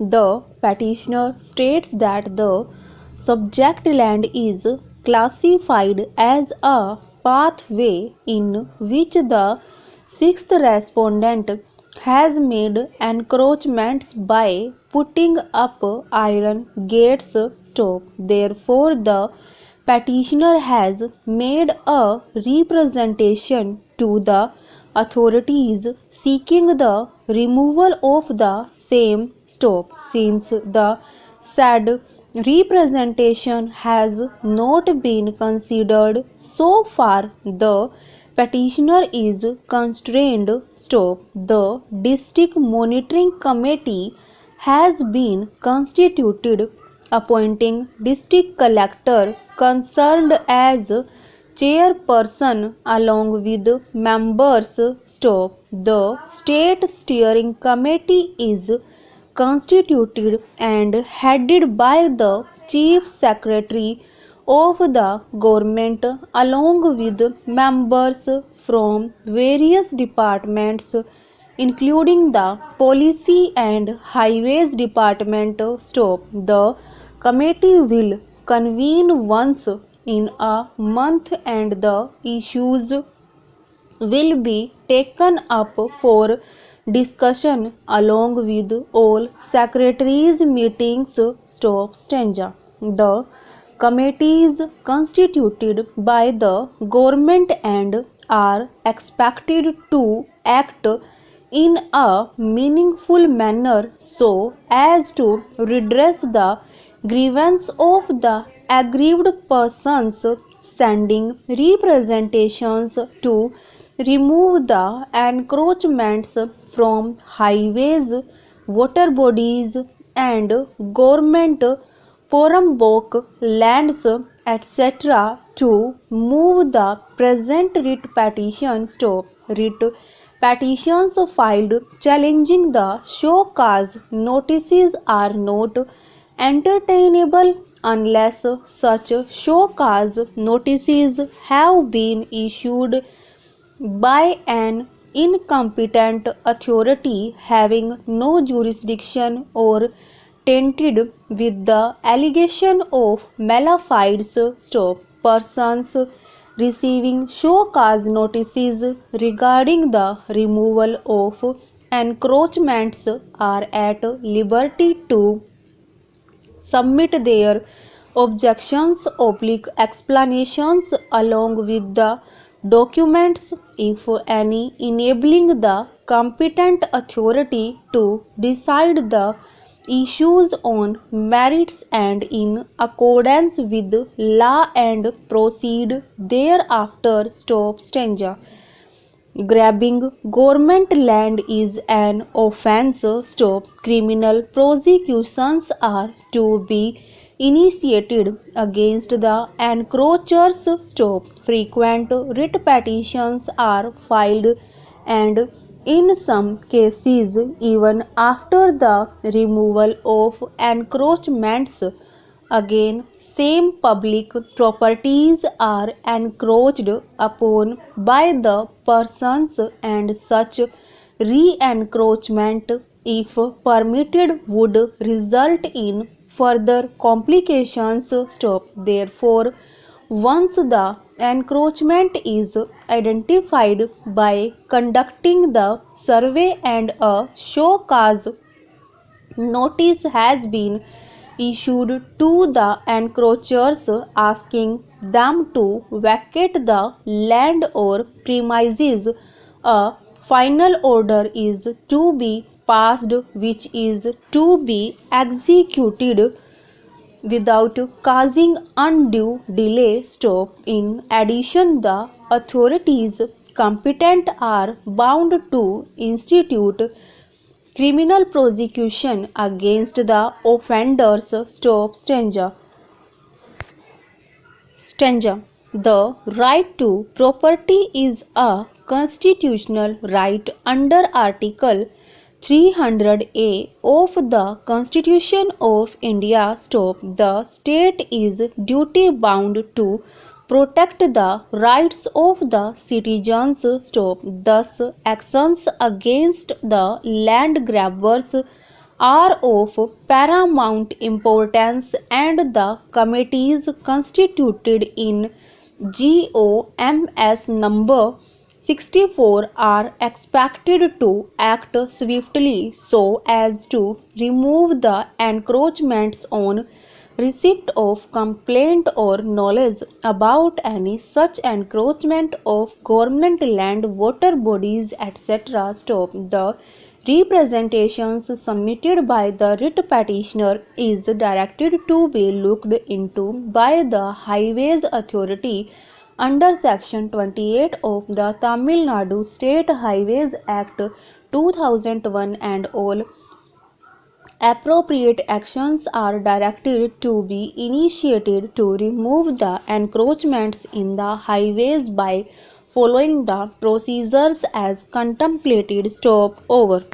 The petitioner states that the subject land is classified as a pathway in which the sixth respondent has made encroachments by putting up iron gates. Stop. Therefore, the petitioner has made a representation to the authorities seeking the removal of the same. Stop. Since the said representation has not been considered so far, the petitioner is constrained. Stop. The district monitoring committee has been constituted, appointing district collector concerned as chairperson along with members. Stop. The state steering committee is constituted and headed by the chief secretary of the government along with members from various departments including the policy and highways department. Stop. The committee will convene once in a month and the issues will be taken up for discussion along with all secretaries meetings. Stop. Stanza. The committee is constituted by the government and are expected to act in a meaningful manner so as to redress the grievance of the aggrieved persons, sending representations to remove the encroachments from highways, water bodies, and government Porambok lands, etc. to move the present writ petition. Stop. Writ petitions filed challenging the show cause notices are not entertainable unless such show cause notices have been issued by an incompetent authority having no jurisdiction or tainted with the allegation of malafide. Stop. Persons receiving show cause notices regarding the removal of encroachments are at liberty to submit their objections explanations along with the documents, if any, enabling the competent authority to decide the issues on merits and in accordance with law and proceed thereafter. Stop. Stanza. Grabbing government land is an offence. Stop. Criminal prosecutions are to be initiated against the encroachers. Stop. Frequent writ petitions are filed and in some cases even after the removal of encroachments. Again, same public properties are encroached upon by the persons and such re-encroachment, if permitted, would result in further complications. Stop. Therefore, once the encroachment is identified by conducting the survey and a show cause notice has been issued to the encroachers asking them to vacate the land or premises, a final order is to be passed which is to be executed without causing undue delay. Stop. In addition, the authorities competent are bound to institute criminal prosecution against the offenders. Stop. Stanza. The right to property is a constitutional right under Article 300A of the Constitution of India. Stop. The state is duty bound to protect the rights of the citizens. Stop. Thus, actions against the land grabbers are of paramount importance, and the committees constituted in GOMS number 64 are expected to act swiftly so as to remove the encroachments on receipt of complaint or knowledge about any such encroachment of government land, water bodies, etc. Stop. The representations submitted by the writ petitioner is directed to be looked into by the Highways Authority under Section 28 of the Tamil Nadu State Highways Act 2001, and all appropriate actions are directed to be initiated to remove the encroachments in the highways by following the procedures as contemplated. Stop. Over.